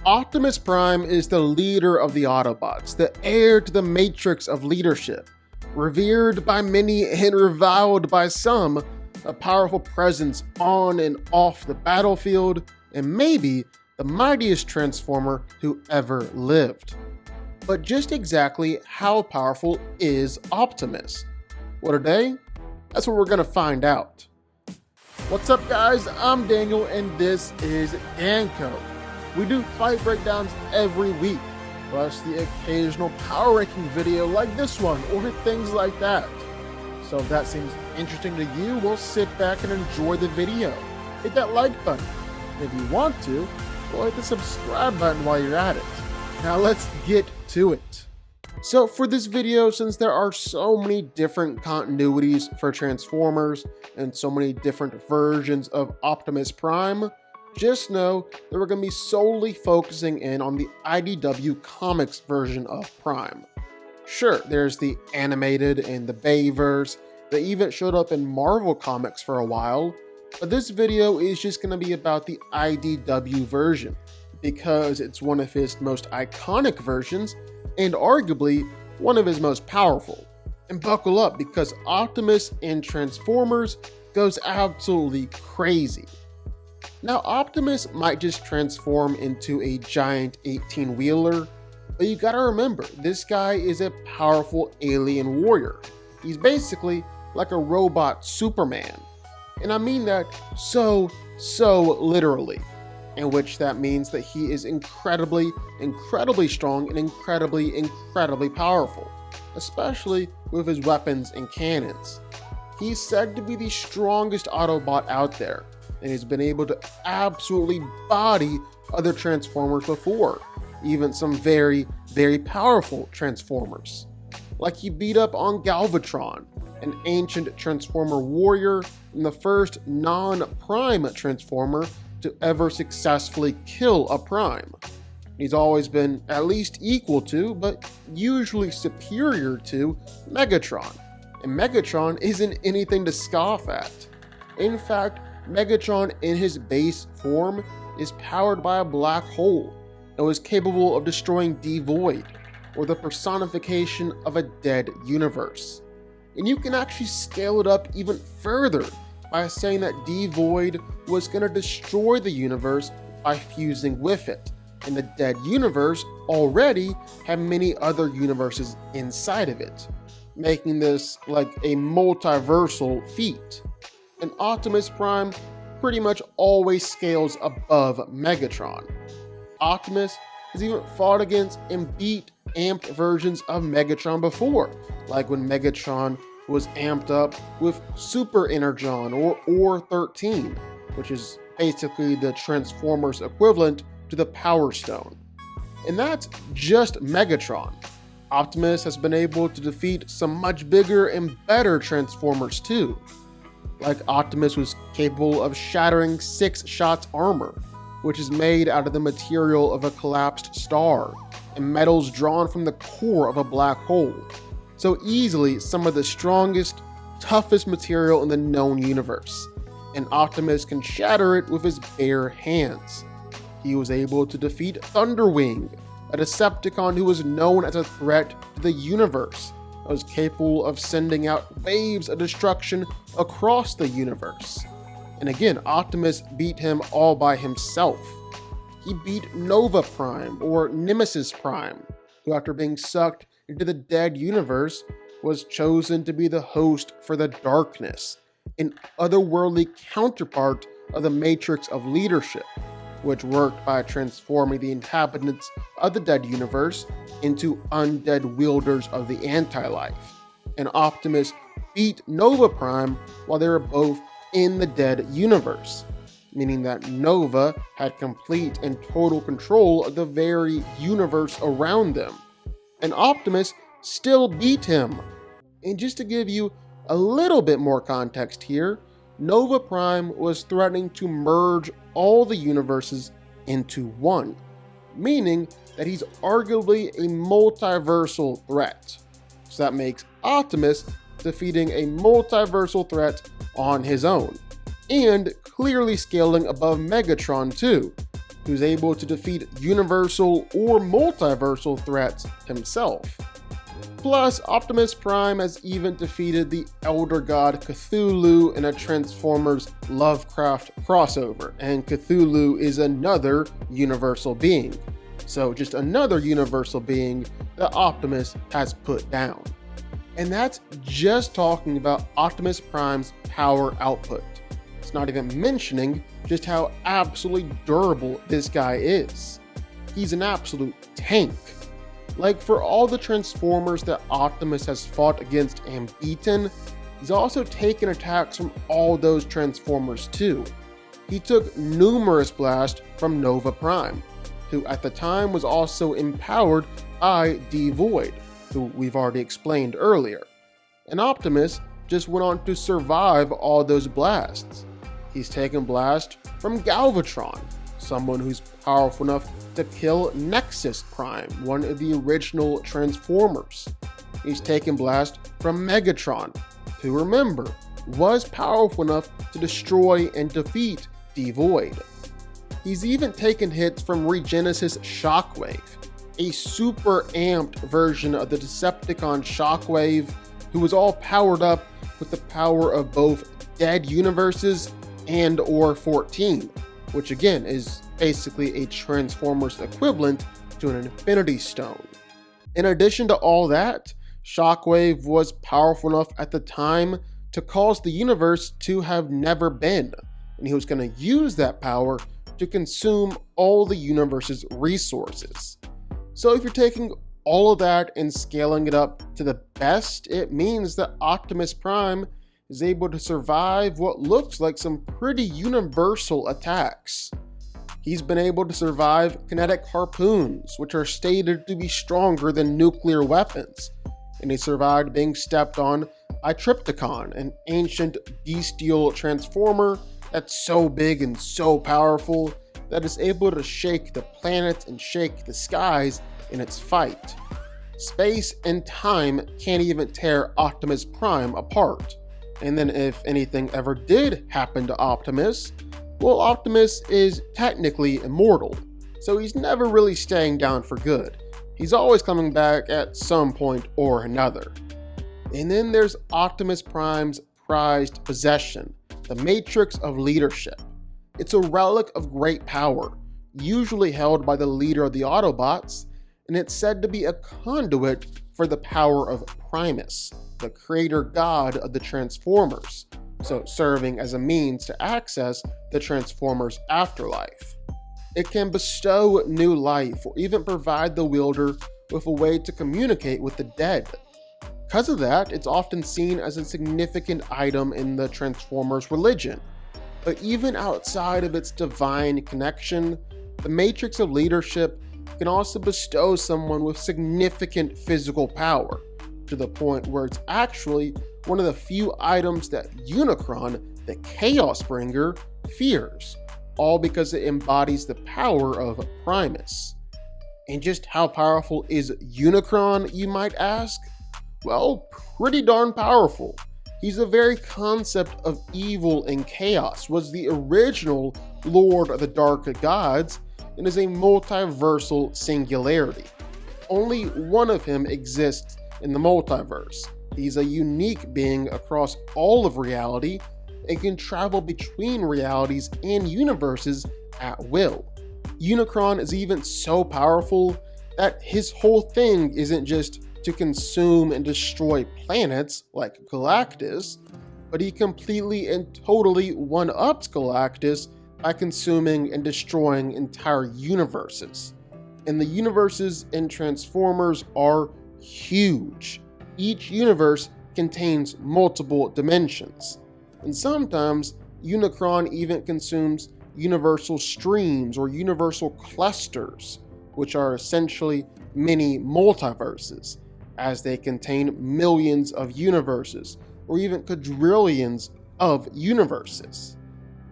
Optimus Prime is the leader of the Autobots, the heir to the matrix of leadership. Revered by many and reviled by some, a powerful presence on and off the battlefield, and maybe the mightiest transformer who ever lived. But just exactly how powerful is Optimus? Well, today, that's what we're going to find out. What's up, guys? I'm Daniel, and this is DanCo. We do fight breakdowns every week, plus the occasional power ranking video like this one, or things like that. So if that seems interesting to you, we'll sit back and enjoy the video. Hit that like button. If you want to, we'll hit the subscribe button while you're at it. Now let's get to it. So for this video, since there are so many different continuities for Transformers and so many different versions of Optimus Prime, just know that we're going to be solely focusing in on the IDW Comics version of Prime. Sure, there's the animated and the Bayverse that even showed up in Marvel Comics for a while, but this video is just going to be about the IDW version, because it's one of his most iconic versions and arguably one of his most powerful. And buckle up, because Optimus in Transformers goes absolutely crazy. Now, Optimus might just transform into a giant 18-wheeler, but you gotta remember, this guy is a powerful alien warrior. He's basically like a robot Superman. And I mean that so literally, in which that means that he is incredibly strong and incredibly powerful, especially with his weapons and cannons. He's said to be the strongest Autobot out there, and he's been able to absolutely body other Transformers before, even some very powerful Transformers. Like he beat up on Galvatron, an ancient Transformer warrior and the first non-Prime Transformer to ever successfully kill a Prime. He's always been at least equal to, but usually superior to, Megatron. And Megatron isn't anything to scoff at. In fact, Megatron in his base form is powered by a black hole and was capable of destroying D-Void, or the personification of a dead universe. And you can actually scale it up even further by saying that D-Void was going to destroy the universe by fusing with it, and the dead universe already had many other universes inside of it, making this like a multiversal feat. And Optimus Prime pretty much always scales above Megatron. Optimus has even fought against and beat amped versions of Megatron before, like when Megatron was amped up with Super Energon or 13, which is basically the Transformers equivalent to the Power Stone. And that's just Megatron. Optimus has been able to defeat some much bigger and better Transformers too. Like Optimus was capable of shattering 6 Shot's armor, which is made out of the material of a collapsed star and metals drawn from the core of a black hole. So easily some of the strongest, toughest material in the known universe, and Optimus can shatter it with his bare hands. He was able to defeat Thunderwing, a Decepticon who was known as a threat to the universe, and was capable of sending out waves of destruction across the universe. And again, Optimus beat him all by himself. He beat Nova Prime, or Nemesis Prime, who after being sucked into the dead universe was chosen to be the host for the Darkness, an otherworldly counterpart of the Matrix of Leadership, which worked by transforming the inhabitants of the dead universe into undead wielders of the anti-life. And Optimus beat Nova Prime while they were both in the dead universe, meaning that Nova had complete and total control of the very universe around them. And Optimus still beat him. And just to give you a little bit more context here, Nova Prime was threatening to merge all the universes into one, meaning that he's arguably a multiversal threat. So that makes Optimus defeating a multiversal threat on his own, and clearly scaling above Megatron too, who's able to defeat universal or multiversal threats himself. Plus, Optimus Prime has even defeated the Elder God Cthulhu in a Transformers Lovecraft crossover, and Cthulhu is another universal being. So just another universal being that Optimus has put down. And that's just talking about Optimus Prime's power output. It's not even mentioning just how absolutely durable this guy is. He's an absolute tank. Like, for all the Transformers that Optimus has fought against and beaten, he's also taken attacks from all those Transformers too. He took numerous blasts from Nova Prime, who at the time was also empowered by D-Void, who we've already explained earlier. And Optimus just went on to survive all those blasts. He's taken blasts from Galvatron, someone who's powerful enough to kill Nexus Prime, one of the original Transformers. He's taken blast from Megatron, who, remember, was powerful enough to destroy and defeat D-Void. He's even taken hits from Regenesis Shockwave, a super amped version of the Decepticon Shockwave, who was all powered up with the power of both dead universes and or 14, which again is basically a Transformers equivalent to an Infinity Stone. In addition to all that, Shockwave was powerful enough at the time to cause the universe to have never been, and he was going to use that power to consume all the universe's resources. So if you're taking all of that and scaling it up to the best, it means that Optimus Prime is able to survive what looks like some pretty universal attacks. He's been able to survive kinetic harpoons, which are stated to be stronger than nuclear weapons, and he survived being stepped on by Trypticon, an ancient bestial transformer that's so big and so powerful that it's able to shake the planets and shake the skies in its fight. Space and time can't even tear Optimus Prime apart. And then if anything ever did happen to Optimus, well, Optimus is technically immortal, so he's never really staying down for good. He's always coming back at some point or another. And then there's Optimus Prime's prized possession, the Matrix of Leadership. It's a relic of great power, usually held by the leader of the Autobots, and it's said to be a conduit for the power of Primus, the creator god of the Transformers, so serving as a means to access the Transformers' afterlife. It can bestow new life or even provide the wielder with a way to communicate with the dead. Because of that, it's often seen as a significant item in the Transformers religion. But even outside of its divine connection, the Matrix of Leadership can also bestow someone with significant physical power, to the point where it's actually one of the few items that Unicron, the Chaos Bringer, fears, all because it embodies the power of Primus. And just how powerful is Unicron, you might ask? Well, pretty darn powerful. He's the very concept of evil and chaos, was the original Lord of the Dark Gods, and is a multiversal singularity. Only one of him exists in the multiverse. He's a unique being across all of reality and can travel between realities and universes at will. Unicron is even so powerful that his whole thing isn't just to consume and destroy planets like Galactus, but he completely and totally one-ups Galactus by consuming and destroying entire universes. And the universes in Transformers are huge. Each universe contains multiple dimensions, and sometimes Unicron even consumes universal streams or universal clusters, which are essentially mini multiverses, as they contain millions of universes or even quadrillions of universes.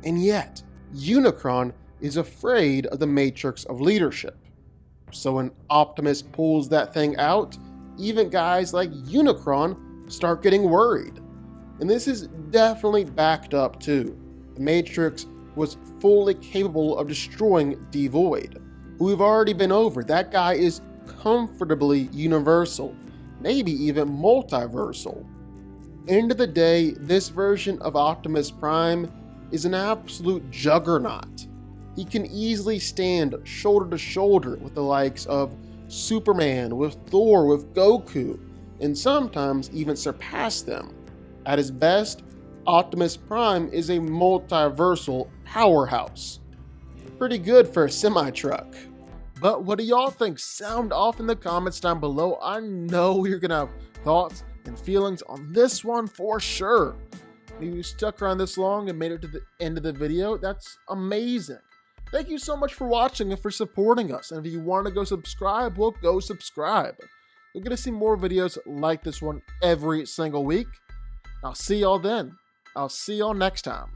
And yet, Unicron is afraid of the Matrix of Leadership. So when Optimus pulls that thing out, even guys like Unicron start getting worried. And this is definitely backed up too. The Matrix was fully capable of destroying Devoid, who we've already been over. That guy is comfortably universal, maybe even multiversal. End of the day, this version of Optimus Prime is an absolute juggernaut. He can easily stand shoulder to shoulder with the likes of Superman, with Thor, with Goku, and sometimes even surpass them. At his best, Optimus Prime is a multiversal powerhouse. Pretty good for a semi-truck. But what do y'all think? Sound off in the comments down below. I know you're gonna have thoughts and feelings on this one for sure. If you stuck around this long and made it to the end of the video, that's amazing. Thank you so much for watching and for supporting us. And if you want to go subscribe, well, go subscribe. You're going to see more videos like this one every single week. I'll see y'all then. I'll see y'all next time.